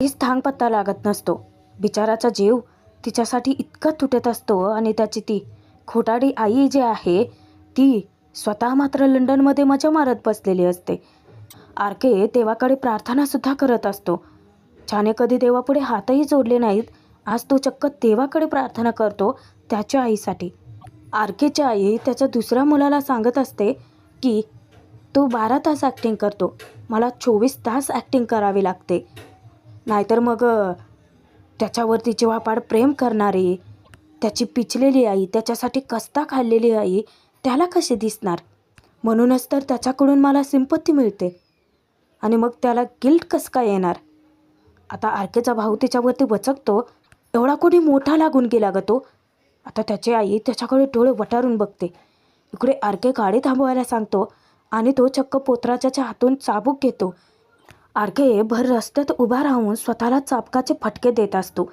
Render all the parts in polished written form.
काहीच थांग पत्ता लागत नसतो. बिचाराचा जीव तिच्यासाठी इतका तुटत असतो आणि त्याची ती खोटाडी आई जी आहे ती स्वतः मात्र लंडनमध्ये मजा मारत बसलेली असते. आरके देवाकडे प्रार्थनासुद्धा करत असतो. त्याने कधी देवापुढे हातही जोडले नाहीत. आज तो चक्क देवाकडे प्रार्थना करतो त्याच्या आईसाठी. आरकेची आई त्याच्या दुसऱ्या मुलाला सांगत असते की तो 12 तास ॲक्टिंग करतो, मला 24 तास ॲक्टिंग करावी लागते. नाहीतर मग त्याच्यावरती जीवापाड प्रेम करणारी, त्याची पिचलेली आई, त्याच्यासाठी कस्ता खाल्लेली आई त्याला कशी दिसणार. म्हणूनच तर त्याच्याकडून मला सिंपत्ती मिळते आणि मग त्याला गिल्ट कसं काय येणार. आता आरकेचा भाऊ तिच्यावरती वचकतो. एवढा कोणी मोठा लागून गेला ग तो. आता त्याची आई त्याच्याकडे डोळे वटारून बघते. इकडे आरके गाडी थांबवायला सांगतो आणि तो चक्क पोतराजाच्या हातून चाबूक घेतो. आरके भर रस्त्यात उभा राहून स्वतःला चाबकाचे फटके देत असतो.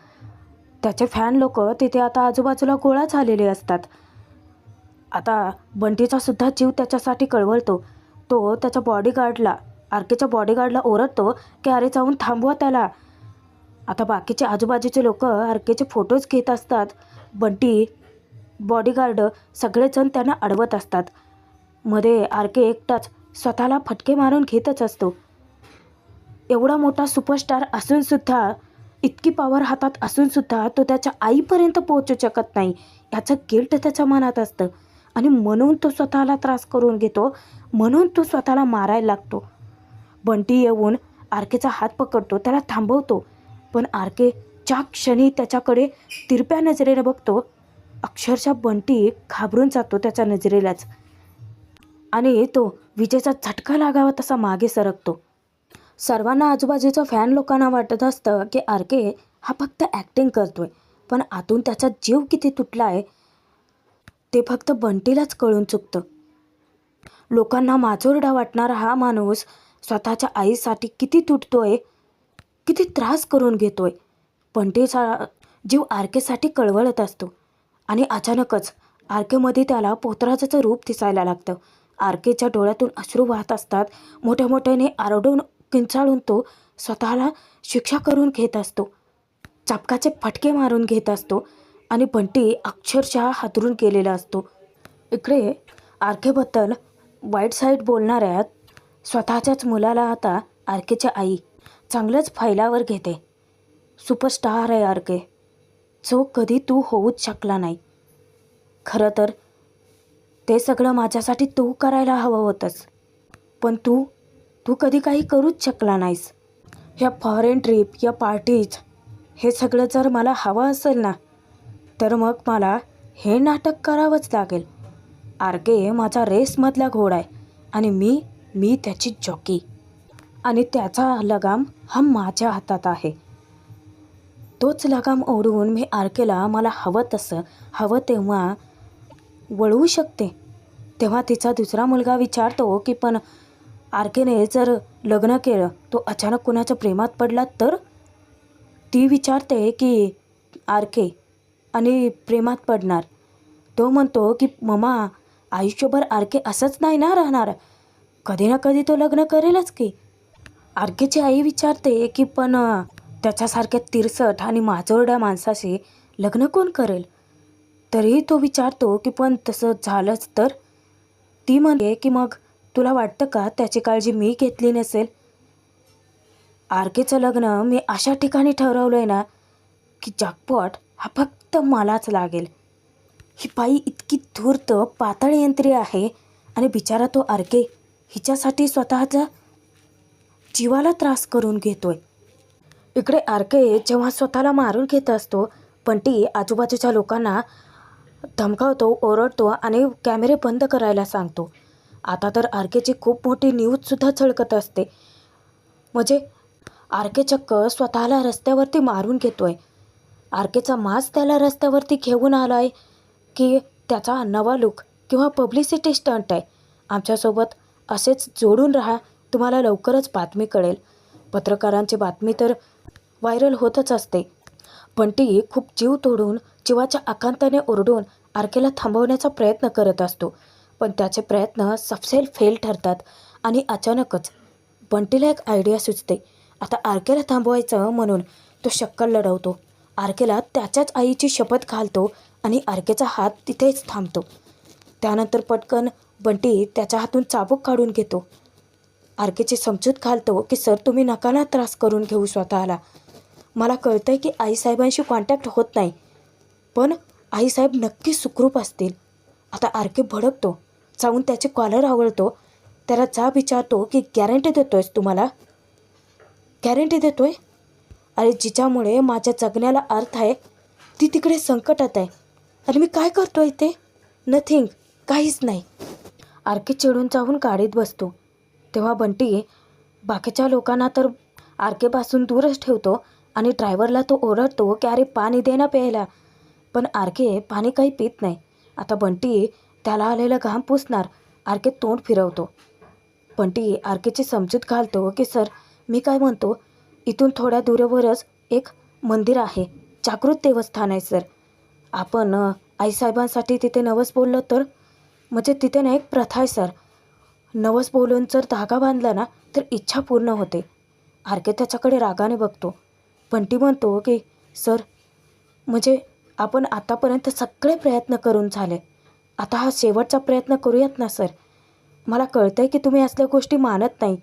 त्याचे फॅन लोक तिथे आता आजूबाजूला गोळा झालेले असतात. आता बंटीचा सुद्धा जीव त्याच्यासाठी कळवळतो. तो त्याच्या बॉडीगार्डला, आरकेच्या बॉडीगार्डला ओरडतो की अरे जाऊन थांबवा त्याला. आता बाकीचे आजूबाजूचे लोक आरकेचे फोटोज घेत असतात. बंटी, बॉडीगार्ड सगळेजण त्यांना अडवत असतात. मध्ये आरके एकटाच स्वतःला फटके मारून घेतच असतो. एवढा मोठा सुपरस्टार असूनसुद्धा, इतकी पॉवर हातात असूनसुद्धा तो त्याच्या आईपर्यंत पोहोचू शकत नाही. याचं गिल्ट त्याच्या मनात असतं आणि म्हणून तो स्वतःला त्रास करून घेतो. म्हणून तो स्वतःला मारायला लागतो. बंटी येऊन आरकेचा हात पकडतो, त्याला थांबवतो. पण आरके ज्या क्षणी त्याच्याकडे तिरप्या नजरेने बघतो, अक्षरशः बंटी घाबरून जातो त्याच्या नजरेलाच आणि तो विजेचा झटका लागावा तसा मागे सरकतो. सर्वांना, आजूबाजूच्या फॅन लोकांना वाटत असतं की आरके हा फक्त ॲक्टिंग करतोय, पण आतून त्याचा जीव किती तुटला आहे ते फक्त बंटीलाच कळून चुकतं. लोकांना माचोरडा वाटणारा हा माणूस स्वतःच्या आईसाठी किती तुटतोय, किती त्रास करून घेतोय. बंटीचा जीव आरकेसाठी कळवळत असतो आणि अचानकच आरकेमध्ये त्याला पोतराजाचं रूप दिसायला लागतं. आरकेच्या डोळ्यातून अश्रू वाहत असतात. मोठ्या मोठ्याने आरडून किंचाळून तो स्वतःला शिक्षा करून घेत असतो. चापकाचे फटके मारून घेत असतो आणि बंटी अक्षरशः हादरून गेलेला असतो. इकडे आरकेबद्दल वाईट साईड बोलणाऱ्या स्वतःच्याच मुलाला आता आरकेची आई चांगलंच फायलावर घेते. सुपरस्टार आहे आरके, जो कधी तू होऊच शकला नाही. खरं तर ते सगळं माझ्यासाठी तू करायला हवं होतंस, पण तू कधी काही करूच शकला नाहीस. ह्या फॉरेन ट्रिप, या पार्टीज, हे सगळं जर मला हवं असेल ना, तर मग मला हे नाटक करावंच लागेल. आरके माझा रेसमधला घोडा आहे आणि मी त्याची जॉकी आणि त्याचा लगाम हा माझ्या हातात आहे. तोच लगाम ओढून मी आरकेला मला हवं तसं, हवं तेव्हा वळवू शकते. तेव्हा तिचा दुसरा मुलगा विचारतो की पण आरकेने जर लग्न केलं, तो अचानक कुणाच्या प्रेमात पडला तर? ती विचारते की आरके आणि प्रेमात पडणार. तो म्हणतो की मम्मा, आयुष्यभर आरके असंच नाही ना राहणार, कधी ना कधी तो लग्न करेलच की. आरकेची आई विचारते की पण त्याच्यासारख्या तिरसट आणि माजोरड्या माणसाशी लग्न कोण करेल? तरीही तो विचारतो की पण तसं झालंच तर? ती म्हणते की मग तुला वाटतं का त्याची काळजी मी घेतली नसेल? आरकेचं लग्न मी अशा ठिकाणी ठरवलं आहे ना की जॅकपॉट हा फक्त मलाच लागेल. ही बाई इतकी धूर्त पाताळ यंत्री आहे आणि बिचारा तो आरके हिच्यासाठी स्वतःचा जीवाला त्रास करून घेतोय. इकडे आरके जेव्हा स्वतःला मारून घेत असतो, बंटी आजूबाजूच्या लोकांना धमकावतो, ओरडतो आणि कॅमेरे बंद करायला सांगतो. आता तर आरकेची खूप मोठी न्यूजसुद्धा झळकत असते. म्हणजे आरके चक्क स्वतःला रस्त्यावरती मारून घेतोय. आरकेचा मास त्याला रस्त्यावरती घेऊन आला आहे की त्याचा नवा लुक किंवा पब्लिसिटी स्टंट आहे? आमच्यासोबत असेच जोडून राहा, तुम्हाला लवकरच बातमी कळेल. पत्रकारांची बातमी तर व्हायरल होतच असते. बंटी खूप जीव तोडून, जीवाच्या आकांताने ओरडून आरकेला थांबवण्याचा प्रयत्न करत असतो, पण त्याचे प्रयत्न सपशेल फेल ठरतात. आणि अचानकच बंटीला एक आयडिया सुचते आता आरकेला थांबवायचं म्हणून तो शक्कल लढवतो. आरकेला त्याच्याच आईची शपथ घालतो आणि आरकेचा हात तिथेच थांबतो. त्यानंतर पटकन बंटी त्याच्या हातून चाबूक काढून घेतो. आरकेची समजूत घालतो की सर तुम्ही नका ना त्रास करून घेऊ स्वतःला. मला कळतं आहे की आईसाहेबांशी कॉन्टॅक्ट होत नाही, पण आईसाहेब नक्की सुखरूप असतील. आता आरके भडकतो. जाऊन त्याचे कॉलर आवळतो. त्याला जाब विचारतो की गॅरंटी देतो आहेस तुम्हाला? गॅरंटी देतो आहे? अरे जिच्यामुळे माझ्या जगण्याला अर्थ आहे ती तिकडे संकटात आहे आणि मी काय करतो आहे ते? नथिंग, काहीच नाही. आरके चिडून जाऊन गाडीत बसतो. तेव्हा बंटी बाकीच्या लोकांना तर आरकेपासून दूरच ठेवतो आणि ड्रायव्हरला तो ओरडतो की अरे पाणी दे ना प्यायला. पण आरके पाणी काही पित नाही. आता बंटी त्याला आलेलं घाम पुसणार. आरके तोंड फिरवतो. बंटी आरकेची समजूत घालतो की सर मी काय म्हणतो, इथून थोड्या दूरवरच एक मंदिर आहे, जागृत देवस्थान आहे सर. आपण आईसाहेबांसाठी तिथे नवस बोललो तर, म्हणजे तिथे ना एक प्रथा आहे सर, नवस बोलून जर धागा बांधला ना तर इच्छा पूर्ण होते. आरके त्याच्याकडे रागाने बघतो. बंटी म्हणतो की सर म्हणजे आपण आतापर्यंत सगळे प्रयत्न करून झाले, आता हा शेवटचा प्रयत्न करूयात ना सर. मला कळतं आहे की तुम्ही असल्या गोष्टी मानत नाही,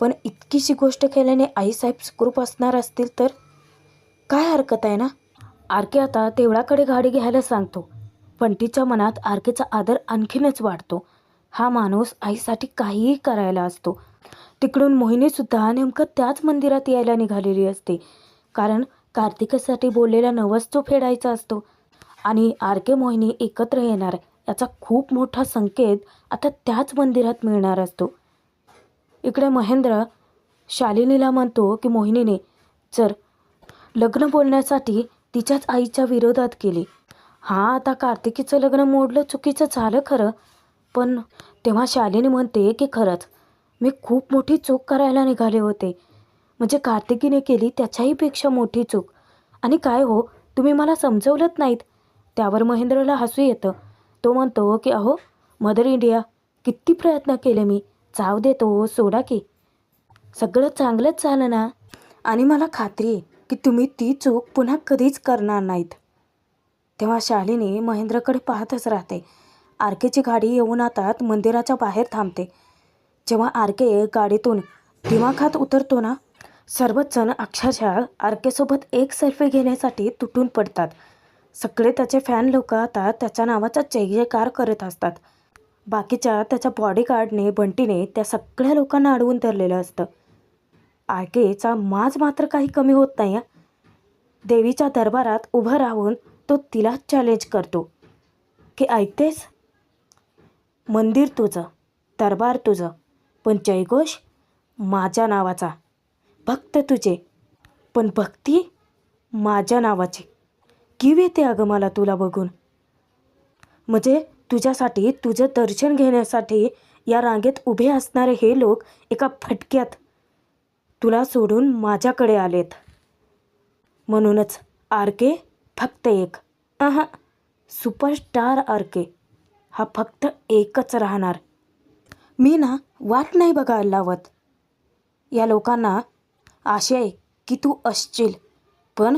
पण इतकीशी गोष्ट केल्याने आईसाहेब सुखरूप असणार असतील तर काय हरकत आहे ना. आरके आता देवळाकडे गाडी घ्यायला सांगतो. बंटीच्या मनात आरकेचा आदर आणखीनच वाढतो. हा माणूस आईसाठी काहीही करायला असतो. तिकडून मोहिनीसुद्धा नेमकं त्याच मंदिरात यायला निघालेली असते, कारण कार्तिकासाठी बोललेला नवस तो फेडायचा असतो आणि आरके मोहिनी एकत्र येणार याचा खूप मोठा संकेत आता त्याच मंदिरात मिळणार असतो. इकडे महेंद्र शालिनीला म्हणतो की मोहिनीने जर लग्न बोलण्यासाठी तिच्याच आईच्या विरोधात केली. हां आता कार्तिकीचं लग्न मोडलं चुकीचं झालं खरं, पण तेव्हा शालिनी म्हणते की खरंच मी खूप मोठी चूक करायला निघाले होते, म्हणजे कार्तिकीने केली त्याच्याहीपेक्षा मोठी चूक. आणि काय हो तुम्ही मला समजवलंच नाहीत. त्यावर महेंद्रला हसू येतं. तो म्हणतो की अहो मदर इंडिया, किती प्रयत्न केले मी, जाऊ देतो सोडा की, सगळं चांगलंच झालं ना. आणि मला खात्री आहे की तुम्ही ती चूक पुन्हा कधीच करणार नाहीत. तेव्हा शालिनी महेंद्रकडे पाहतच राहते. आरकेची गाडी येऊन आता मंदिराच्या बाहेर थांबते. जेव्हा आरके गाडीतून दिमाखात उतरतो ना, सर्वच जण अक्षरशः आरकेसोबत एक सेल्फी घेण्यासाठी तुटून पडतात. सगळे त्याचे फॅन लोक आता त्याच्या नावाचा जय जयकार करत असतात. बाकीच्या त्याच्या बॉडीगार्डने बंटीने त्या सगळ्या लोकांना अडवून धरलेलं असतं. आरकेचा माज मात्र काही कमी होत नाही. देवीच्या दरबारात उभं राहून तो तिला चॅलेंज करतो की ऐकतेस, मंदिर तुझं, दरबार तुझं, पण जयघोष माझ्या नावाचा, भक्त तुझे पण भक्ती माझ्या नावाची. कीव येते अगं मला तुला बघून. म्हणजे तुझ्यासाठी, तुझं दर्शन घेण्यासाठी या रांगेत उभे असणारे हे लोक एका फटक्यात तुला सोडून माझ्याकडे आलेत. म्हणूनच आरके फक्त एक, सुपरस्टार आरके हा फक्त एकच राहणार. मी ना वाट नाही बघायला लावत. या लोकांना आशा आहे की तू असशील, पण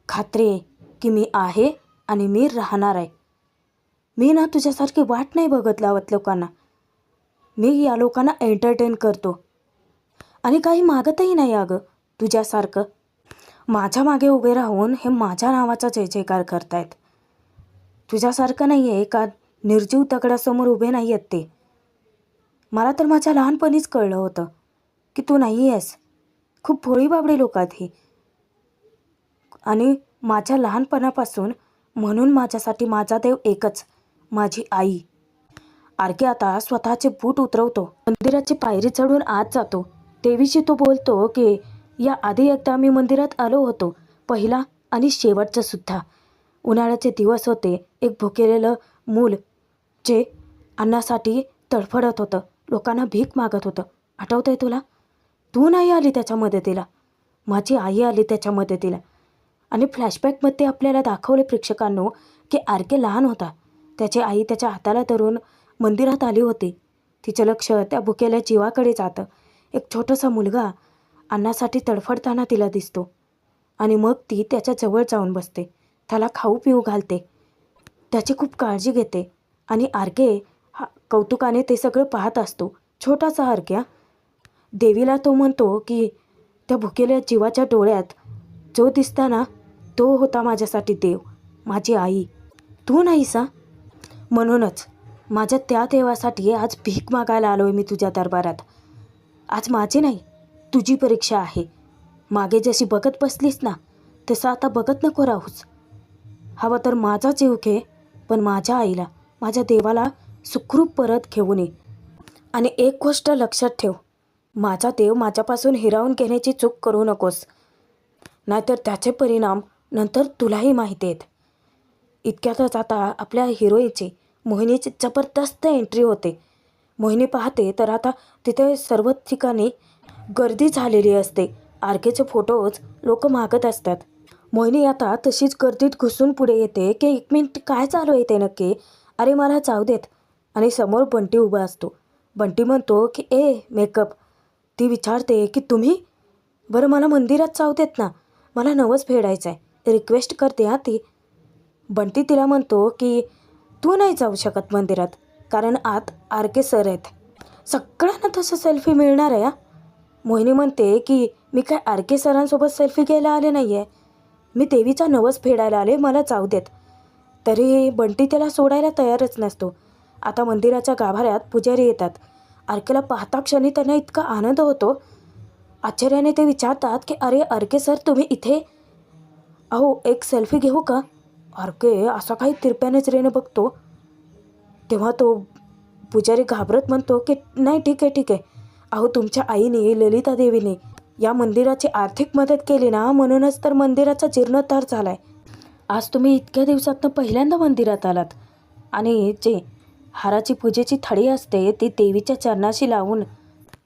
खात्री आहे की मी आहे आणि मी राहणार आहे. मी ना तुझ्यासारखी वाट नाही बघत लावत लोकांना. मी या लोकांना एंटरटेन करतो आणि काही मागतही नाही अगं तुझ्यासारखं. माझ्या मागे उभे राहून हे माझ्या नावाचा जय जयकार करतायत. तुझ्यासारखं नाही आहे का निर्जीव दगडासमोर उभे नाही आहेत ते. मला तर माझ्या लहानपणीच कळलं होतं की तू नाही आहेस. खूप भोळीबाबडी लोक आहेत ही, आणि माझ्या लहानपणापासून, म्हणून माझ्यासाठी माझा देव एकच, माझी आई. आरके आता स्वतःचे बूट उतरवतो, मंदिराची पायरी चढून आत जातो. देवीशी तो बोलतो की या आधी एकदा मी मंदिरात आलो होतो, पहिला आणि शेवटचं सुद्धा. उन्हाळ्याचे दिवस होते. एक भुकेलेलं मूल जे अन्नासाठी तडफडत होतं, लोकांना भीक मागत होतं. आठवतं आहे तुला? तू नाही आली त्याच्या मदतीला, माझी आई आली त्याच्या मदतीला. आणि फ्लॅशबॅकमध्ये आपल्याला दाखवले प्रेक्षकांनो की आरके लहान होता. त्याची आई त्याच्या हाताला धरून मंदिरात आली होती. तिचं लक्ष त्या भुकेल्या जीवाकडे जातं. एक छोटासा मुलगा अन्नासाठी तडफडताना तिला दिसतो आणि मग ती त्याच्या जवळ जाऊन बसते, त्याला खाऊ पिऊ घालते, त्याची खूप काळजी घेते. आणि आर्के हा कौतुकाने ते सगळं पाहत असतो. छोटासा आर्के. देवीला तो म्हणतो की त्या भुकेल्या जीवाच्या डोळ्यात जो दिसता ना, तो होता माझ्यासाठी देव, माझी आई. तू नाहीसा. म्हणूनच माझ्या त्या देवासाठी आज भीक मागायला आलो आहे मी तुझ्या दरबारात. आज माझी नाही, तुझी परीक्षा आहे. मागे जशी बघत बसलीस ना, तसं आता बघत नको राहूस. हवं तर माझा जीव घे, पण माझ्या आईला, माझ्या देवाला सुखरूप परत घेऊन ये. आणि एक गोष्ट लक्षात ठेव, माझा देव माझ्यापासून हिरावून घेण्याची चूक करू नकोस, नाहीतर त्याचे परिणाम नंतर तुलाही माहिती आहेत. इतक्यातच आता आपल्या हिरोईनची, मोहिनीची जबरदस्त एंट्री होते. मोहिनी पाहते तर आता तिथे सर्व ठिकाणी गर्दी झालेली असते. आर्केचे फोटोज लोक मागत असतात. मोहिनी आता तशीच गर्दीत घुसून पुढे येते की 1 मिनिट काय चालू आहे ते नक्की, अरे मला जाऊ देत. आणि समोर बंटी उभा असतो. बंटी म्हणतो की मेकअप. ती विचारते की तुम्ही, बरं मला मंदिरात जाऊ देत ना, मला नवस फेडायचं आहे, रिक्वेस्ट करते ती. बंटी तिला म्हणतो की तू नाही जाऊ शकत मंदिरात, कारण आत आर्के सर आहेत. सगळ्यांना तसं सेल्फी मिळणार आहे. मोहिनी म्हणते की मी काय आर्के सरांसोबत सेल्फी घ्यायला आले नाही आहे, मी देवीचा नवस फेडायला आले, मला जाऊ देत. तरी बंटी त्याला सोडायला तयारच नसतो. आता मंदिराच्या गाभाऱ्यात पुजारी येतात. आर्केला पाहता क्षणी त्यांना इतका आनंद होतो. आश्चर्याने ते विचारतात की अरे आर्के सर तुम्ही इथे, अहो एक सेल्फी घेऊ का. आर्के असा काही तिरप्या नजरेने बघतो. तेव्हा तो पुजारी घाबरत म्हणतो की नाही ठीक आहे, अहो तुमच्या आईने, ललिता देवीने या मंदिराची आर्थिक मदत केली ना, म्हणूनच तर मंदिराचा जीर्णोद्धार झाला आहे. आज तुम्ही इतक्या दिवसातनं पहिल्यांदा मंदिरात आलात. आणि जे हाराची पूजेची थाळी असते ती देवीच्या चरणाशी लावून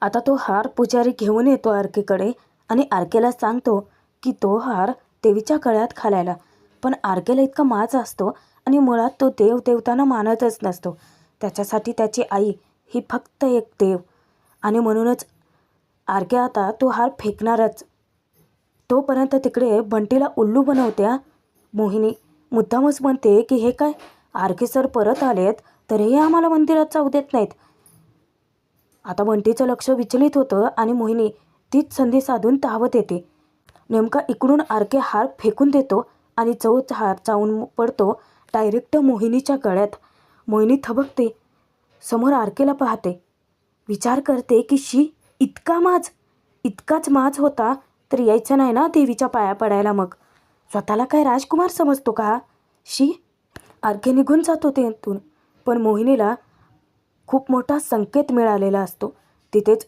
आता तो हार पुजारी घेऊन येतो आर्केकडे आणि आर्केला सांगतो की तो हार देवीच्या गळ्यात घालायला. पण आर्केला इतका माज असतो आणि मुळात तो देव देवतांना मानतच नसतो. त्याच्यासाठी त्याची आई ही फक्त एक देव. आणि म्हणूनच आर्के आता तो हार फेकणारच. तोपर्यंत तिकडे बंटीला उल्लू बनवत्या मोहिनी मुद्दामच म्हणते की हे काय, आर्के सर परत आलेत तरीही आम्हाला मंदिरात जाऊ देत नाहीत. आता बंटीचं लक्ष विचलित होतं आणि मोहिनी तीच संधी साधून धावत येते. नेमका इकडून आर्के हार फेकून देतो आणि चौथ हार जाऊन पडतो डायरेक्ट मोहिनीच्या गळ्यात. मोहिनी थबकते, समोर आर्केला पाहते, विचार करते की इतकाच माज होता तर यायचं नाही ना देवीच्या पाया पडायला. मग स्वतःला काय राजकुमार समजतो का. आर्के निघून जातो तेथून. पण मोहिनीला खूप मोठा संकेत मिळालेला असतो. तिथेच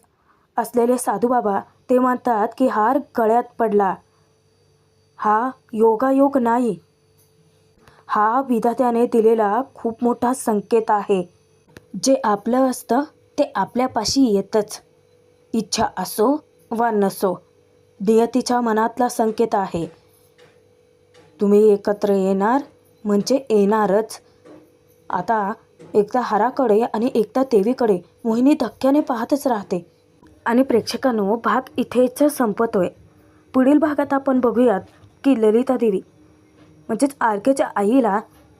असलेले साधूबाबा ते म्हणतात की हार गळ्यात पडला हा योगायोग नाही, हा विधात्याने दिलेला खूप मोठा संकेत आहे. जे आपलं असतं ते आपल्यापाशी येतच, इच्छा असो वा नसो. नियतीच्या मनातला संकेत आहे. तुम्ही एकत्र येणार म्हणजे येणारच. आता एकदा हाराकडे आणि एकदा देवीकडे मोहिनी धक्क्याने पाहतच राहते. आणि प्रेक्षकांनो, भाग इथेच संपतोय. पुढील भागात आपण बघूयात की ललिता देवी म्हणजेच आर्केच्या आईला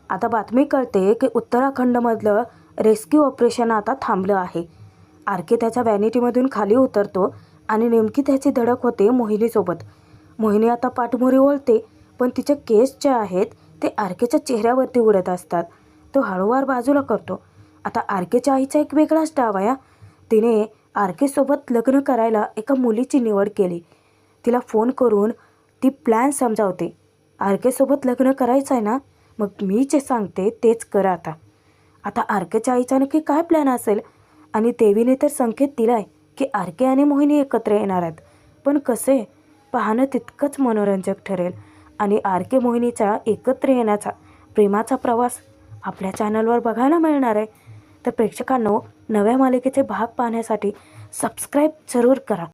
आता बातमी कळते की उत्तराखंडमधलं रेस्क्यू ऑपरेशन आता थांबलं आहे. आर्के त्याच्या व्हॅनिटीमधून खाली उतरतो आणि नेमकी त्याची धडक होते मोहिनीसोबत. मोहिनी आता पाठमोरी वळते, पण तिचे केस जे आहेत ते आर्केच्या चेहऱ्यावरती उडत असतात. तो हळूवार बाजूला करतो. आता आर्केच्या आईचा एक वेगळाच डाव आहे. तिने आर्केसोबत लग्न करायला एका मुलीची निवड केली. तिला फोन करून ती प्लॅन समजावते. आर्केसोबत लग्न करायचं आहे ना, मग मी जे सांगते तेच करा. आता आर्केच्या आईचा नक्की काय प्लॅन असेल. आणि देवीने तर संकेत दिला आहे की आर्के आणि मोहिनी एकत्र येणार आहेत. पण कसे पाहणं तितकंच मनोरंजक ठरेल. आणि आर्के मोहिनीचा एकत्र येण्याचा प्रेमाचा प्रवास आपल्या चॅनलवर बघायला मिळणार आहे. तर प्रेक्षकांनो, नव्या मालिकेचे भाग पाहण्यासाठी सबस्क्राईब जरूर करा.